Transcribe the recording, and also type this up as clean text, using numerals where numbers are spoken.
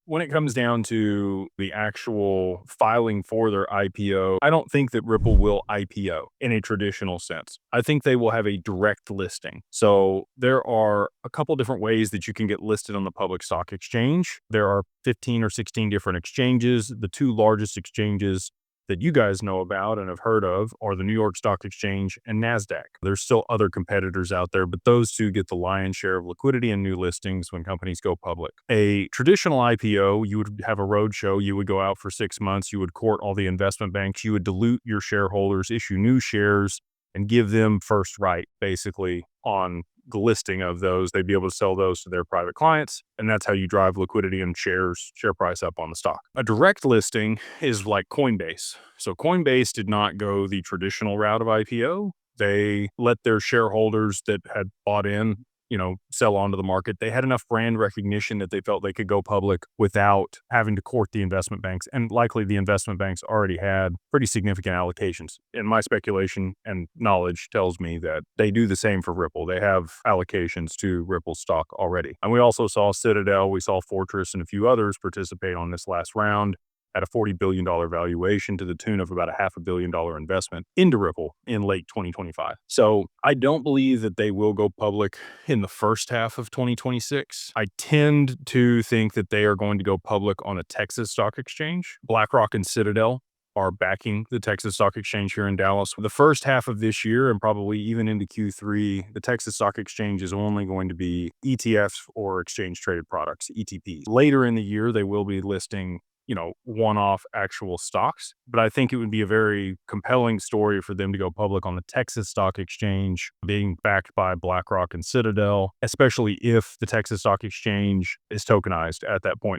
When it comes down to the actual filing for their IPO, I don't think that Ripple will IPO in a traditional sense. I think they will have a direct listing. So there are a couple different ways that you can get listed on the public stock exchange. There are 15 or 16 different exchanges. The two largest exchanges that you guys know about and have heard of are the New York Stock Exchange and NASDAQ. There's still other competitors out there, but those two get the lion's share of liquidity and new listings when companies go public. A traditional IPO, you would have a roadshow, you would go out for 6 months, you would court all the investment banks, you would dilute your shareholders, issue new shares, and give them first right, basically, on the listing of those. They'd be able to sell those to their private clients, and that's how you drive liquidity and share price up on the stock. A direct listing is like Coinbase. So Coinbase did not go the traditional route of IPO. They let their shareholders that had bought in, sell onto the market. They had enough brand recognition that they felt they could go public without having to court the investment banks. And likely the investment banks already had pretty significant allocations. And my speculation and knowledge tells me that they do the same for Ripple. They have allocations to Ripple stock already. And we also saw Citadel, we saw Fortress, and a few others participate on this last round at a $40 billion valuation to the tune of about a $500 million investment into Ripple in late 2025. So I don't believe that they will go public in the first half of 2026. I tend to think that they are going to go public on a Texas stock exchange. BlackRock and Citadel are backing the Texas Stock Exchange here in Dallas. The first half of this year and probably even into Q3, the Texas Stock Exchange is only going to be ETFs or exchange traded products, ETPs. Later in the year, they will be listing one-off actual stocks. But I think it would be a very compelling story for them to go public on the Texas Stock Exchange, being backed by BlackRock and Citadel, especially if the Texas Stock Exchange is tokenized at that point.